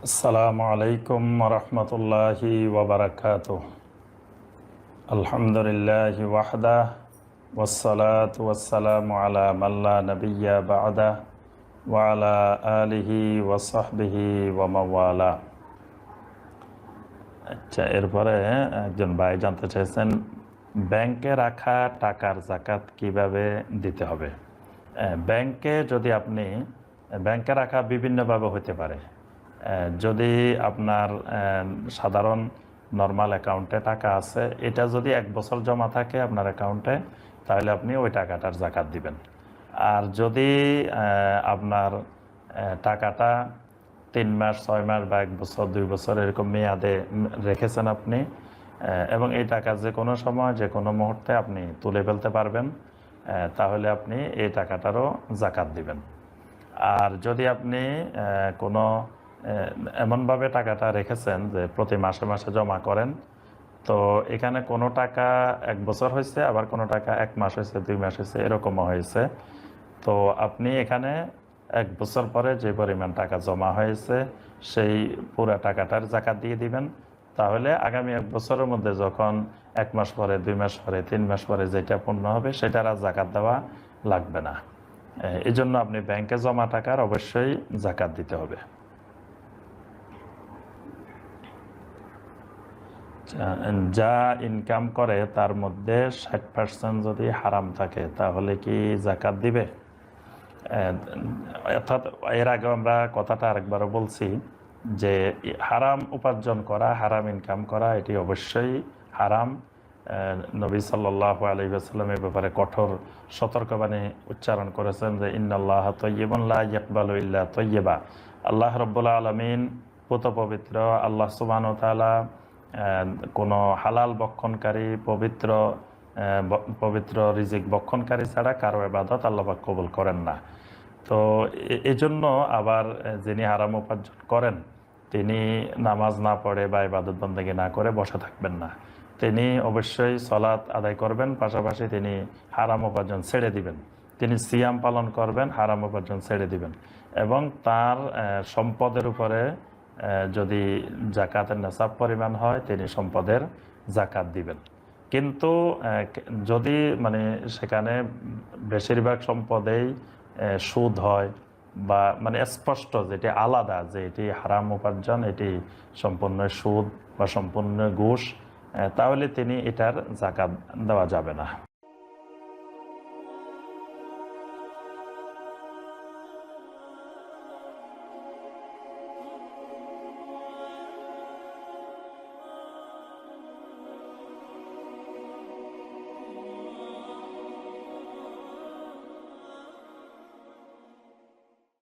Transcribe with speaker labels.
Speaker 1: আসসালামু আলাইকুম রহমতুল্লাহি ওয়াবারাকাতুহ। আলহামদুলিল্লাহি ওয়াহদা ওয়াসসালাতু ওয়াসসালামু আলা মাল্লা নাবিয়্যা বা'দা ওয়া আলা আলিহি ওয়া সাহবিহি ওয়া মাওয়ালা। আচ্ছা, এরপরে একজন ভাই জানতে চাইছেন ব্যাংকে রাখা টাকার যাকাত কিভাবে দিতে হবে। ব্যাংকে যদি আপনি ব্যাংকে রাখা বিভিন্নভাবে হতে পারে। যদি আপনার সাধারণ নর্মাল অ্যাকাউন্টে টাকা আছে, এটা যদি 1 বছর জমা থাকে আপনার অ্যাকাউন্টে, তাহলে আপনি ওই টাকাটার যাকাত দিবেন। আর যদি আপনার টাকাটা 3 মাস 6 মাস বা 1 বছর 2 বছর এরকম মেয়াদে রেখেছেন আপনি, এবং এই টাকা যে কোনো সময় যে কোনো মুহূর্তে আপনি তুলে ফেলতে পারবেন, তাহলে আপনি এই টাকাটারও যাকাত দিবেন। আর যদি আপনি কোনো এমনভাবে টাকাটা রেখেছেন যে প্রতি মাসে মাসে জমা করেন, তো এখানে কোনো টাকা 1 বছর হয়েছে, আবার কোনো টাকা 1 মাস হয়েছে 2 মাস হয়েছে, এরকমও হয়েছে। তো আপনি এখানে 1 বছর পরে যে পরিমাণ টাকা জমা হয়েছে সেই পুরো টাকাটার যাকাত দিয়ে দিবেন। তাহলে আগামী 1 বছরের মধ্যে যখন 1 মাস পরে 2 মাস পরে 3 মাস পরে যেটা পূর্ণ হবে সেটার আর যাকাত দেওয়া লাগবে না। এই জন্য আপনি ব্যাংকে জমা টাকার অবশ্যই যাকাত দিতে হবে। যা ইনকাম করে তার মধ্যে 60% যদি হারাম থাকে তাহলে কি যাকাত দিবে? অর্থাৎ এর আগে আমরা কথাটা আরেকবারও বলছি যে হারাম উপার্জন করা, হারাম ইনকাম করা এটি অবশ্যই হারাম। নবী সাল্লাল্লাহু আলাইহি ওয়াসাল্লামের ব্যাপারে কঠোর সতর্কবাণী উচ্চারণ করেছেন যে ইন্নাল্লাহা তাইয়্যিবুন লা ইয়াকবালু ইল্লা তাইয়্যিবা। আল্লাহ রাব্বুল আলামিন পুত পবিত্র, আল্লাহ সুবহানাহু ওয়া তাআলা কোনো হালাল বক্ষণকারী পবিত্র রিজিক বক্ষণকারী ছাড়া কারো ইবাদত আল্লাহ পাক কবুল করেন না। তো এই জন্য আবার যিনি হারাম উপার্জন করেন তিনি নামাজ না পড়ে বা ইবাদত বন্দেগী না করে বসে থাকবেন না। তিনি অবশ্যই সালাত আদায় করবেন, পাশাপাশি তিনি হারাম উপার্জন ছেড়ে দিবেন। তিনি সিয়াম পালন করবেন, হারাম উপার্জন ছেড়ে দিবেন, এবং তার সম্পদের উপরে যদি যাকাতের নেসাব পরিমাণ হয় তিনি সম্পদের যাকাত দিবেন। কিন্তু যদি সেখানে বেশিরভাগ সম্পদেই সুদ হয় বা স্পষ্ট যেটি আলাদা যে এটি হারাম উপার্জন, এটি সম্পূর্ণ সুদ বা সম্পূর্ণ ঘুষ, তাহলে তিনি এটার যাকাত দেওয়া যাবে না।